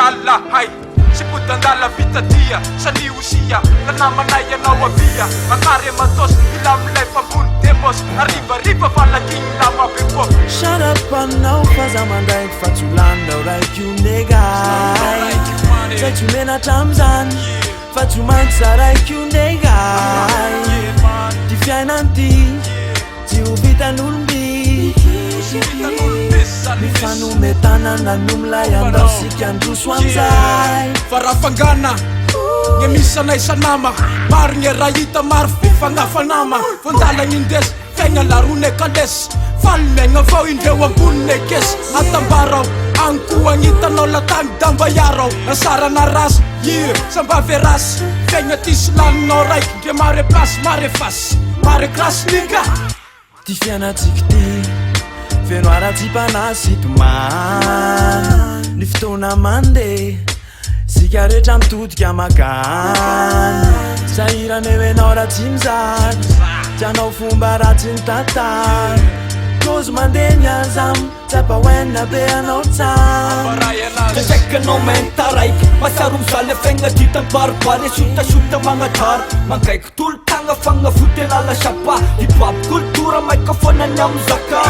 alla hay siputandala vitadia saliusia lanamanay anao avia makary matos ilamilay fambony demos arivariva falakiny lamabeko sharapanao fazamandraiky fatsolandao raiky io negay zay tsy menatramizany fa tsy maintsy za raiky io negay ty fiainanty tsy ho vitan'olomby mifanometanana nomilay andao sika androso amizay farafangana gne misanay sanama maro gne rahita maro fifagnafanama vondalagnindesy fiaigna larone kalesy falomegna avao indreo ambonine kesy atambarao agny koa agnitanao latagny dambayarao nasarana rasy sambave rasy fiaigna tisy laninao raiky ndre mare plasy mare fasy mare grasy liga ty fianatsiky ty fenoaratsy panasy tomany ny fotoana mande sika rehetra mitodika makany sahirane hoenao ratsy mizary tianao fomba ratsy ny tantany kozy mandeha niazamo tsapa hoenina be anao tsamy Tekanao menta raiky masaro mizaly fiaigna ditam-baribary sotasota magnatara mangaiky tolo-tagna fagnavotena lasapa hipaby kultura maika fonany amizaka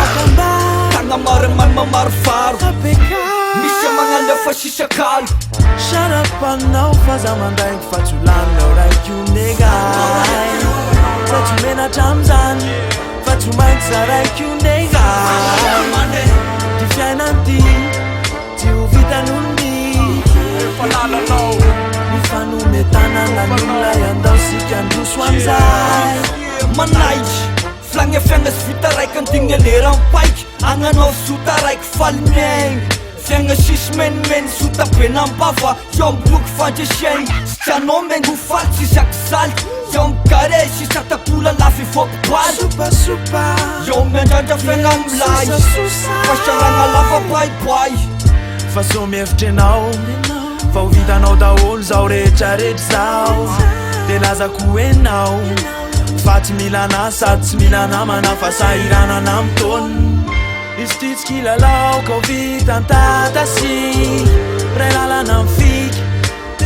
tagna maromaro mamaro faro misy magnalefa sisakalo sharapanao fazamandraiky fatsolanao raiky io negay sa tsy menatramizany fa tsy maintsy za raiky io negay ty fiainanty tsy ho vitan'olomby mifanometanana nomilay andao sika androso amizay manaiky flagna fiaigna sy vita raiky andigna lera mipaiky agnanao sota raiky faly miaigny fiaigna sisy menimeny sota bena ambava eo miboky fandresiaigny sy tianao mengo ho faly tsisy akisaly eo migare sisy atapola lafy vokibaly eo miandrandra fiaigna amilay fasagnana lava baibai fa so mievitrenao fa ho vitanao daholo zao rehetrarehetra zao de lazako enao fa tsy milana sady tsy milanamana fa sahiranana mitony izy ty tsy kilalao ka ho vitantatasy ray lalana mifiky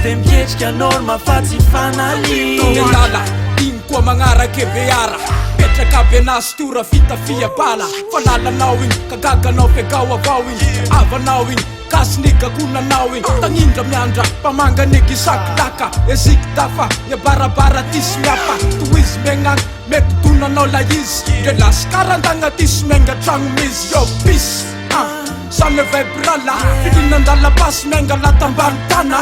de miketrika norma fa tsy fanaliky lala igny koa magnaraky beara petraka benazy tora fitafia bala fa lalanao igny kagaganao fegao avao igny avanao igny kasinigakonanao igny tagnindra miandra mpamanga niky sakilaka eziky dafa gne barabara tisy miapa toizy megnagny mety donanao la izy ndre lasikarandagna tisy menga tragno mizy yo pisy samy vibrala filinandala pasy menga latambany tana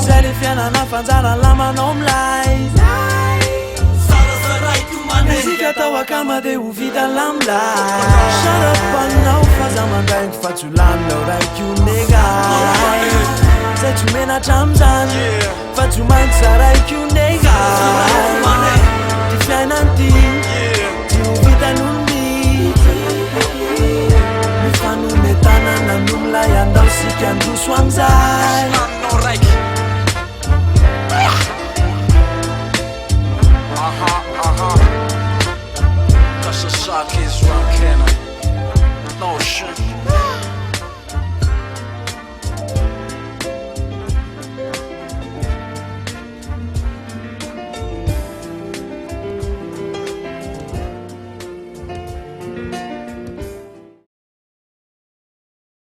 zay le fiainana fanjara lamanao milay muzika atao akama de ho vita lamilay sharapanao fazamandraiky fatsolanao raiky io negay zay tsy menatramizany fa tsy maintsy za raiky io negay ty fiainanty tsy ho vitan'olomby mifanometanana nomilay andao sika androso amizay